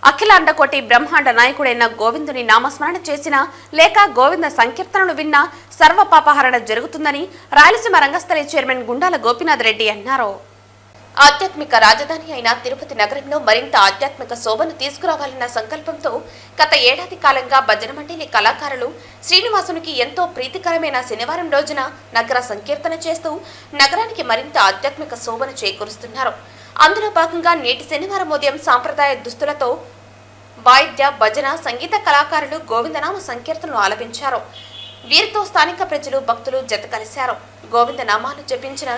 అఖిలాండకోటి బ్రహ్మాండ నాయకుడైన గోవిందుని నామస్మరణ చేసిన లేక గోవింద సంకీర్తనలు విన్న సర్వపాపహరణ జరుగుతుందని రాయలసీమ రంగస్థలి చైర్మన్ గుండాల గోపీనాథ్ రెడ్డి అన్నారు. ఆధ్యాత్మిక రాజధాని అయిన తిరుపతి నగరంలో మరింత ఆధ్యాత్మిక శోభను తీసుకురావాలన్న సంకల్పంతో గత ఏడాది కాలంగా భజన మండలి కళాకారులు శ్రీనివాసునికి ఎంతో ప్రీతికరమైన శనివారం రోజున నగర సంకీర్తన చేస్తూ నగరానికి మరింత ఆధ్యాత్మిక శోభను చేకూరుస్తున్నారు. అందులో భాగంగా నేటి శనివారం ఉదయం సాంప్రదాయ దుస్తులతో వాయిద్య భజన సంగీత కళాకారులు గోవిందనామ సంకీర్తనలు ఆలపించారు. వీరితో స్థానిక ప్రజలు భక్తులు జత కలిశారు. గోవింద నామాలు జపించిన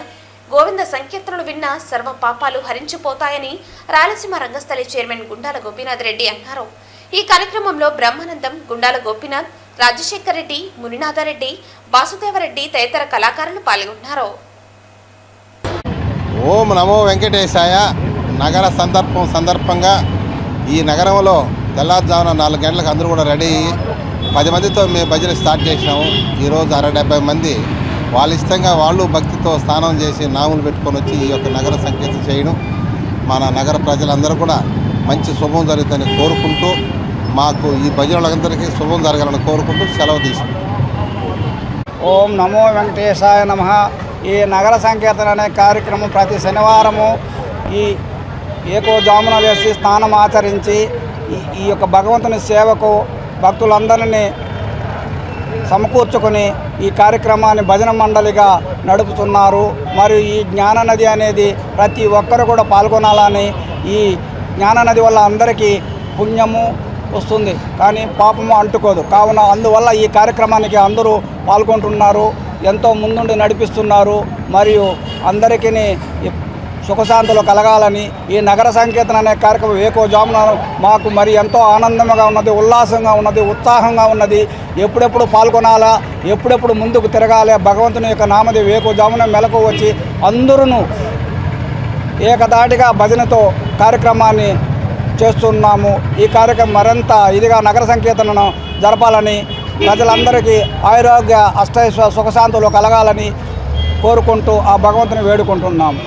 గోవింద సంకీర్తనలు విన్న సర్వ పాపాలు హరించిపోతాయని రాయలసీమ రంగస్థలి చైర్మన్ గుండాల గోపీనాథ్ రెడ్డి అన్నారు. ఈ కార్యక్రమంలో బ్రహ్మానందం, గుండాల గోపీనాథ్, రాజశేఖర్ రెడ్డి, మునినాథరెడ్డి, వాసుదేవరెడ్డి తదితర కళాకారులు పాల్గొన్నారు. ఓం నమో వెంకటేశాయ. నగర సందర్భంగా ఈ నగరంలో తెల్లారుజామున 4 గంటలకు అందరూ కూడా రెడీ 10 మందితో మేము భజన స్టార్ట్ చేసినాము. ఈరోజు 60-70 మంది వాళ్ళ ఇష్టంగా వాళ్ళు భక్తితో స్నానం చేసి నాములు పెట్టుకొని వచ్చి ఈ యొక్క నగర సంకీర్తన చేయడం మన నగర ప్రజలందరూ కూడా మంచి శుభం జరుగుతుందని కోరుకుంటూ మాకు ఈ భజనలందరికీ శుభం జరగాలని కోరుకుంటూ సెలవు తీసుకుంటాం. ఓం నమో వెంకటేశాయ నమః. ఈ నగర సంకీర్తన అనే కార్యక్రమం ప్రతి శనివారము ఈ ఏకోజామున వేసి స్నానం ఆచరించి ఈ యొక్క భగవంతుని సేవకు భక్తులందరినీ సమకూర్చుకొని ఈ కార్యక్రమాన్ని భజన మండలిగా నడుపుతున్నారు. మరియు ఈ జ్ఞాననది అనేది ప్రతి ఒక్కరు కూడా పాల్గొనాలని, ఈ జ్ఞాననది వల్ల అందరికీ పుణ్యము వస్తుంది కానీ పాపము అంటుకోదు. కావున అందువల్ల ఈ కార్యక్రమానికి అందరూ పాల్గొంటున్నారు, ఎంతో ముందుండి నడిపిస్తున్నారు. మరియు అందరికీ సుఖశాంతులు కలగాలని ఈ నగర సంకీర్తన అనే కార్యక్రమం ఏకోజామున మాకు మరి ఎంతో ఆనందంగా ఉన్నది, ఉల్లాసంగా ఉన్నది, ఉత్సాహంగా ఉన్నది. ఎప్పుడెప్పుడు పాల్గొనాలా, ఎప్పుడెప్పుడు ముందుకు తిరగాలి, భగవంతుని యొక్క నామదేవి ఏకోజామున మెలకు వచ్చి అందరూ ఏకదాటిగా భజనతో కార్యక్రమాన్ని చేస్తున్నాము. ఈ కార్యక్రమం మరింత ఇదిగా నగర సంకీర్తనను జరపాలని, ప్రజలందరికీ ఆరోగ్య అష్టైశ్వర్య సుఖశాంతులు కలగాలని కోరుకుంటూ ఆ భగవంతుని వేడుకుంటున్నాము.